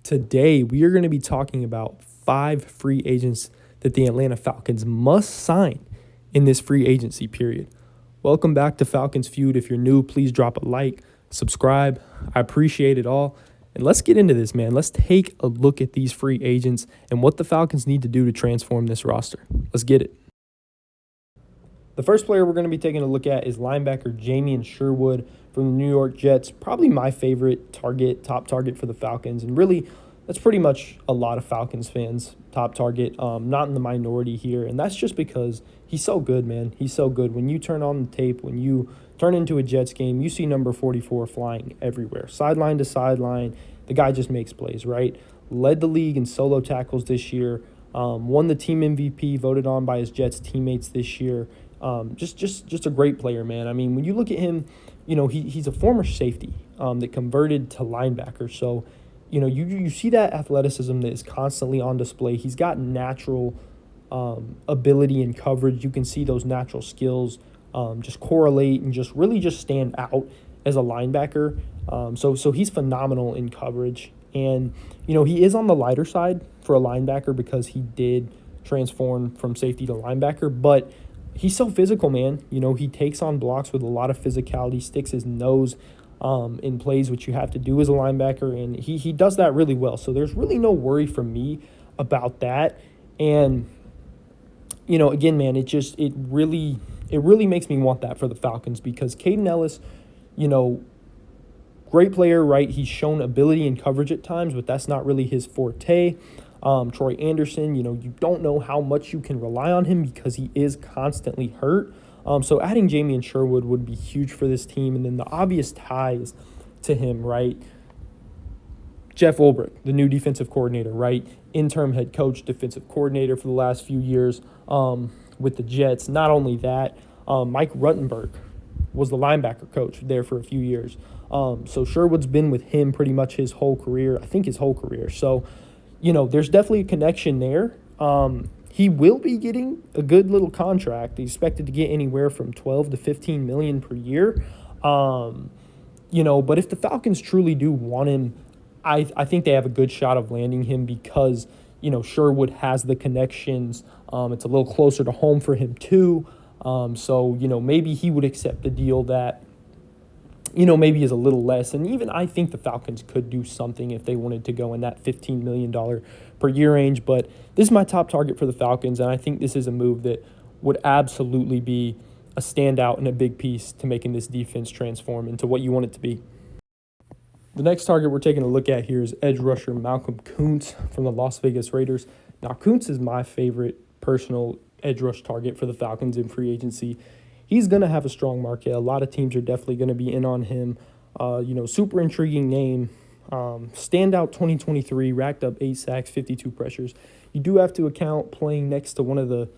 Today, we are going to be talking about 5 free agents that the Atlanta Falcons must sign in this free agency period. Welcome back to Falcons Feud. If you're new, please drop a like, subscribe. I appreciate it all. And let's get into this, man. Let's take a look at these free agents and what the Falcons need to do to transform this roster. Let's get it. The first player we're going to be taking a look at is linebacker Jamien Sherwood from the New York Jets. Probably my favorite top target for the Falcons. And really, that's pretty much a lot of Falcons fans' top target. Not in the minority here. And that's just because he's so good, man. He's so good. When you turn on the tape, when you turn into a Jets game, you see number 44 flying everywhere. Sideline to sideline, the guy just makes plays, right? Led the league in solo tackles this year. Won the team MVP, voted on by his Jets teammates this year. Just a great player, man. I mean, when you look at him, you know, he's a former safety that converted to linebacker. So, you know, you see that athleticism that is constantly on display. He's got natural ability and coverage. You can see those natural skills just correlate and just really just stand out as a linebacker. So he's phenomenal in coverage. And, you know, he is on the lighter side for a linebacker because he did transform from safety to linebacker. But he's so physical, man. You know, he takes on blocks with a lot of physicality, sticks his nose in plays, which you have to do as a linebacker, and he does that really well. So there's really no worry from me about that. And, you know, again, man, it really makes me want that for the Falcons because Caden Ellis, you know, great player, right? He's shown ability in coverage at times, but that's not really his forte. Troy Anderson, you know, you don't know how much you can rely on him because he is constantly hurt. So adding Jamien Sherwood would be huge for this team. And then the obvious ties to him, right? Jeff Ulbrich, the new defensive coordinator, right? Interim head coach, defensive coordinator for the last few years with the Jets. Not only that, Mike Ruttenberg was the linebacker coach there for a few years. So Sherwood's been with him pretty much his whole career. I think his whole career. So, you know, there's definitely a connection there. He will be getting a good little contract. He's expected to get anywhere from $12 to $15 million per year. You know, but if the Falcons truly do want him, I think they have a good shot of landing him because, you know, Sherwood has the connections. It's a little closer to home for him too. So, you know, maybe he would accept the deal that, you know, maybe is a little less. And even I think the Falcons could do something if they wanted to go in that $15 million per year range. But this is my top target for the Falcons, and I think this is a move that would absolutely be a standout and a big piece to making this defense transform into what you want it to be. The next target we're taking a look at here is edge rusher Malcolm Koonce from the Las Vegas Raiders. Now, Koonce is my favorite personal edge rush target for the Falcons in free agency. He's going to have a strong market. A lot of teams are definitely going to be in on him. You know, super intriguing name. Standout 2023, racked up 8 sacks, 52 pressures. You do have to account playing next to one of the,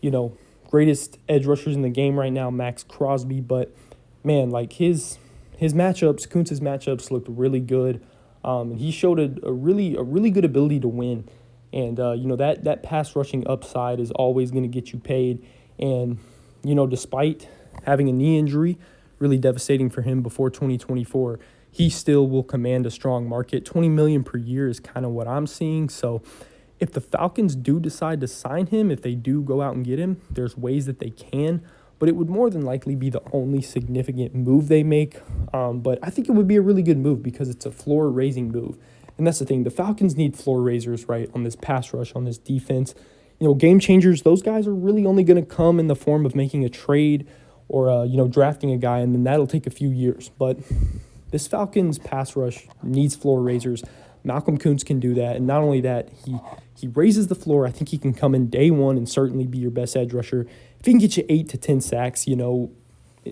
you know, greatest edge rushers in the game right now, Max Crosby. But, man, like his matchups, Koonce's matchups looked really good. And he showed a really good ability to win. And, you know, that pass rushing upside is always going to get you paid. And, you know, despite having a knee injury, really devastating for him before 2024, he still will command a strong market. $20 million per year is kind of what I'm seeing. So if the Falcons do decide to sign him, if they do go out and get him, there's ways that they can. But it would more than likely be the only significant move they make. But I think it would be a really good move because it's a floor-raising move. And that's the thing. The Falcons need floor raisers, right, on this pass rush, on this defense. You know, game changers, those guys are really only going to come in the form of making a trade or, you know, drafting a guy, and then that'll take a few years. But this Falcons pass rush needs floor raisers. Malcolm Koonce can do that. And not only that, he raises the floor. I think he can come in day one and certainly be your best edge rusher. If he can get you 8 to 10 sacks, you know,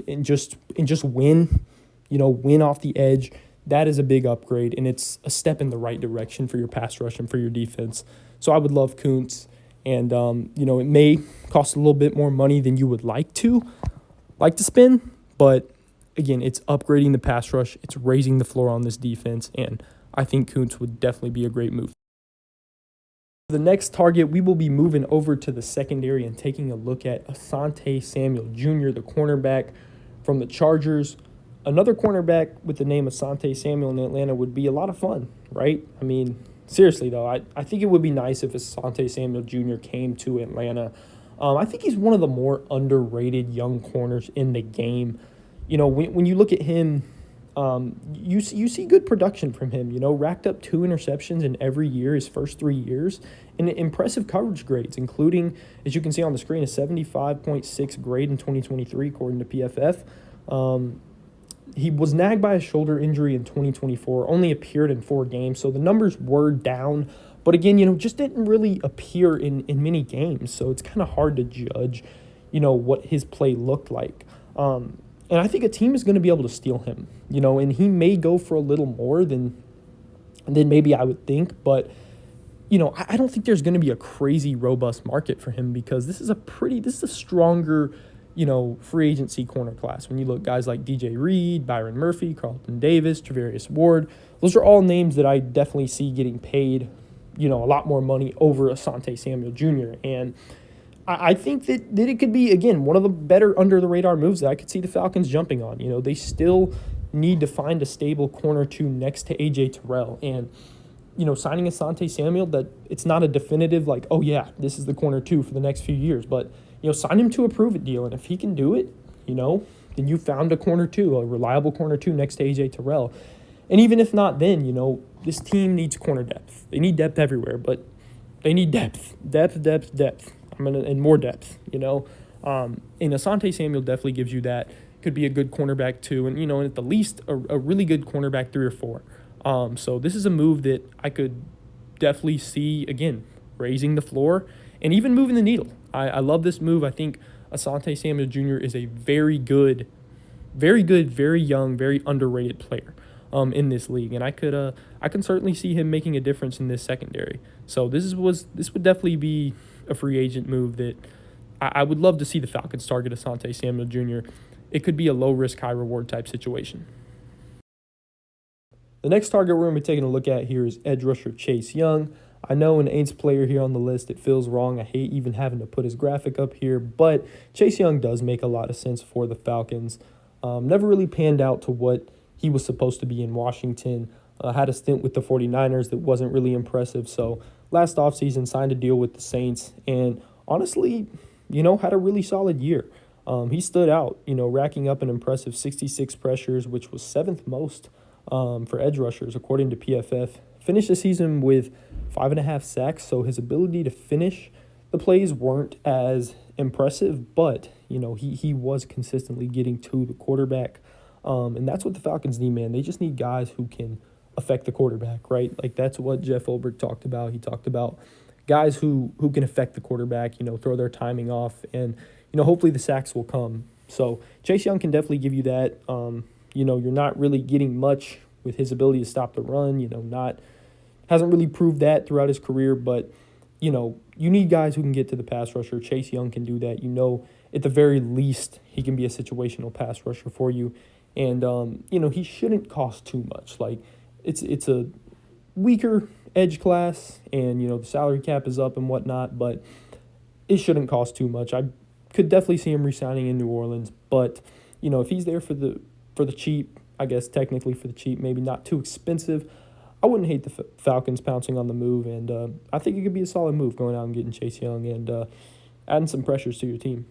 and just win, you know, win off the edge, that is a big upgrade, and it's a step in the right direction for your pass rush and for your defense. So I would love Koonce. And, you know, it may cost a little bit more money than you would like to spend. But, again, it's upgrading the pass rush. It's raising the floor on this defense. And I think Koonce would definitely be a great move. The next target, we will be moving over to the secondary and taking a look at Asante Samuel Jr., the cornerback from the Chargers. Another cornerback with the name Asante Samuel in Atlanta would be a lot of fun, right? I mean, Seriously, though, I think it would be nice if Asante Samuel Jr. came to Atlanta. I think he's one of the more underrated young corners in the game. When you look at him, you see good production from him. Racked up 2 interceptions in every year, his first 3 years, and impressive coverage grades, including, as you can see on the screen, a 75.6 grade in 2023, according to PFF. He was nagged by a shoulder injury in 2024, only appeared in 4 games, so the numbers were down. But again, just didn't really appear in many games, so it's kind of hard to judge, what his play looked like. And I think a team is going to be able to steal him, and he may go for a little more than maybe I would think. But, I don't think there's going to be a crazy robust market for him because this is a stronger, free agency corner class. When you look guys like DJ Reed, Byron Murphy, Carlton Davis, Travarius Ward, those are all names that I definitely see getting paid, a lot more money over Asante Samuel Jr. And I think that it could be, again, one of the better under-the-radar moves that I could see the Falcons jumping on. They still need to find a stable corner two next to A.J. Terrell. And, signing Asante Samuel, that it's not a definitive, like, oh, yeah, this is the corner two for the next few years. But, sign him to a prove-it deal. And if he can do it, then you found a corner two, a reliable corner two next to A.J. Terrell. And even if not then, this team needs corner depth. They need depth everywhere, but they need depth. Depth. And more depth, and Asante Samuel definitely gives you that. Could be a good cornerback too, and and at the least a really good cornerback 3 or 4. So this is a move that I could definitely see, again, raising the floor and even moving the needle. I love this move. I think Asante Samuel Jr. is a very good, very young, very underrated player in this league, and I can certainly see him making a difference in this secondary. So this would definitely be a free agent move that I would love to see the Falcons target Asante Samuel Jr. It could be a low-risk, high-reward type situation. The next target we're going to be taking a look at here is edge rusher Chase Young. I know an Aints player here on the list, it feels wrong. I hate even having to put his graphic up here, but Chase Young does make a lot of sense for the Falcons. Never really panned out to what he was supposed to be in Washington. Had a stint with the 49ers that wasn't really impressive, so last offseason signed a deal with the Saints, and honestly, had a really solid year. He stood out, racking up an impressive 66 pressures, which was 7th most for edge rushers, according to PFF. Finished the season with 5.5 sacks, so his ability to finish the plays weren't as impressive, but, he was consistently getting to the quarterback, and that's what the Falcons need, man. They just need guys who can affect the quarterback, right? Like, that's what Jeff Ulbrich talked about. He talked about guys who can affect the quarterback, throw their timing off, and, hopefully the sacks will come. So Chase Young can definitely give you that. You're not really getting much with his ability to stop the run, hasn't really proved that throughout his career, but, you need guys who can get to the pass rusher. Chase Young can do that. At the very least, he can be a situational pass rusher for you. And, he shouldn't cost too much. Like, it's a weaker edge class, and the salary cap is up and whatnot, but it shouldn't cost too much. I could definitely see him re-signing in New Orleans, but if he's there for the cheap, I guess technically for the cheap, maybe not too expensive, I wouldn't hate the Falcons pouncing on the move, and I think it could be a solid move going out and getting Chase Young and adding some pressures to your team.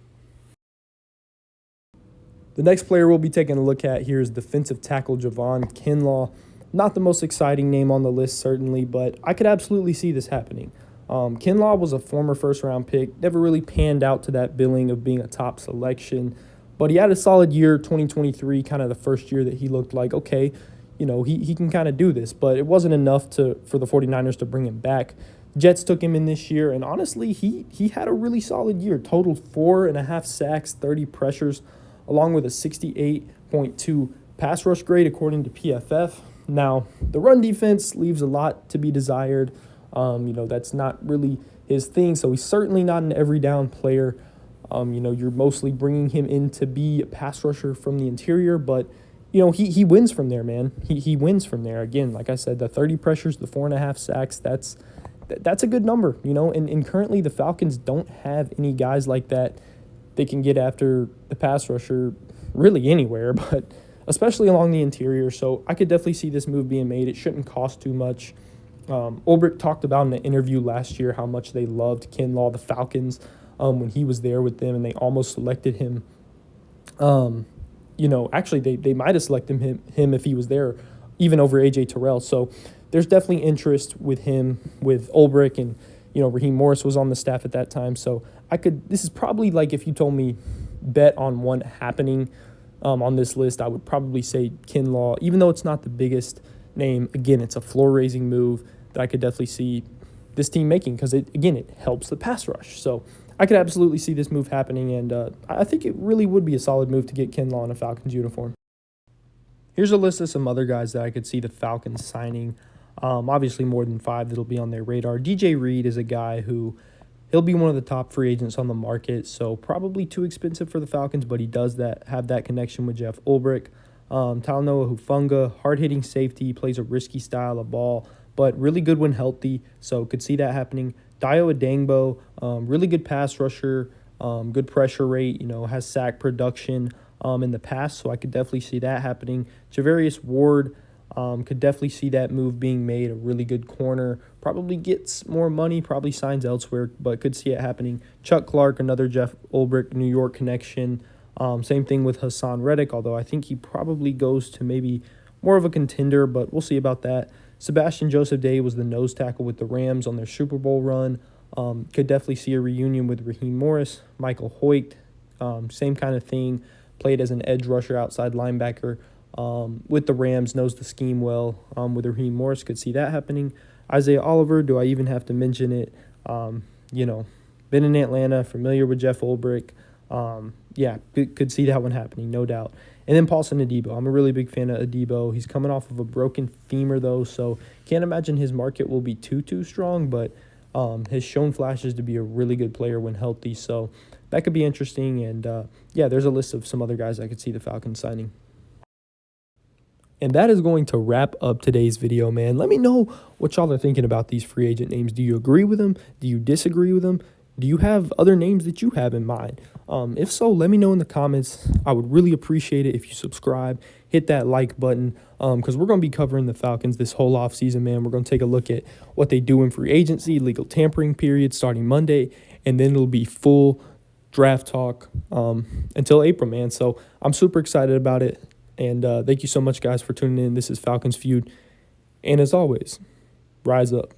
The next player we'll be taking a look at here is defensive tackle Javon Kinlaw. Not the most exciting name on the list, certainly, but I could absolutely see this happening. Kinlaw was a former first-round pick, never really panned out to that billing of being a top selection, but he had a solid year, 2023, kind of the first year that he looked like, okay, he can kind of do this, but it wasn't enough for the 49ers to bring him back. Jets took him in this year, and honestly, he had a really solid year, totaled 4.5 sacks, 30 pressures, along with a 68.2 pass rush grade, according to PFF. Now, the run defense leaves a lot to be desired. That's not really his thing, so he's certainly not an every down player. You're mostly bringing him in to be a pass rusher from the interior, but, he wins from there, man. He wins from there. Again, like I said, the 30 pressures, the 4.5 sacks, that's a good number, and currently the Falcons don't have any guys like that they can get after the pass rusher really anywhere, but especially along the interior. So I could definitely see this move being made. It shouldn't cost too much. Ulbrich talked about in an interview last year how much they loved Kinlaw, the Falcons, when he was there with them, and they almost selected him. Actually, they might have selected him if he was there, even over A.J. Terrell. So there's definitely interest with him, with Ulbrich, and, Raheem Morris was on the staff at that time. So this is probably like if you told me bet on one happening on this list, I would probably say Kinlaw, even though it's not the biggest name. Again, it's a floor-raising move that I could definitely see this team making because, it helps the pass rush. So I could absolutely see this move happening, and I think it really would be a solid move to get Kinlaw in a Falcons uniform. Here's a list of some other guys that I could see the Falcons signing. Obviously, more than 5 that'll be on their radar. DJ Reed is a guy who he'll be one of the top free agents on the market, so probably too expensive for the Falcons, but he does have that connection with Jeff Ulbrich. Talanoa Hufanga, hard-hitting safety, plays a risky style of ball, but really good when healthy, so could see that happening. Dio Adangbo, really good pass rusher, good pressure rate, has sack production in the past, so I could definitely see that happening. Javarius Ward, could definitely see that move being made, a really good corner, probably gets more money, probably signs elsewhere, but could see it happening. Chuck Clark, another Jeff Ulbrich, New York connection. Same thing with Hassan Reddick, although I think he probably goes to maybe more of a contender, but we'll see about that. Sebastian Joseph Day was the nose tackle with the Rams on their Super Bowl run. Could definitely see a reunion with Raheem Morris. Michael Hoyt, same kind of thing, played as an edge rusher, outside linebacker. With the Rams, knows the scheme well. With Raheem Morris, could see that happening. Isaiah Oliver, do I even have to mention it? Been in Atlanta, familiar with Jeff Ulbrich. Could see that one happening, no doubt. And then Paulson Adebo. I'm a really big fan of Adebo. He's coming off of a broken femur, though, so can't imagine his market will be too strong, but has shown flashes to be a really good player when healthy, so that could be interesting. And, there's a list of some other guys I could see the Falcons signing. And that is going to wrap up today's video, man. Let me know what y'all are thinking about these free agent names. Do you agree with them? Do you disagree with them? Do you have other names that you have in mind? If so, let me know in the comments. I would really appreciate it if you subscribe, hit that like button, because we're going to be covering the Falcons this whole offseason, man. We're going to take a look at what they do in free agency, legal tampering period starting Monday, and then it'll be full draft talk until April, man. So I'm super excited about it. And thank you so much, guys, for tuning in. This is Falcons Feud. And as always, rise up.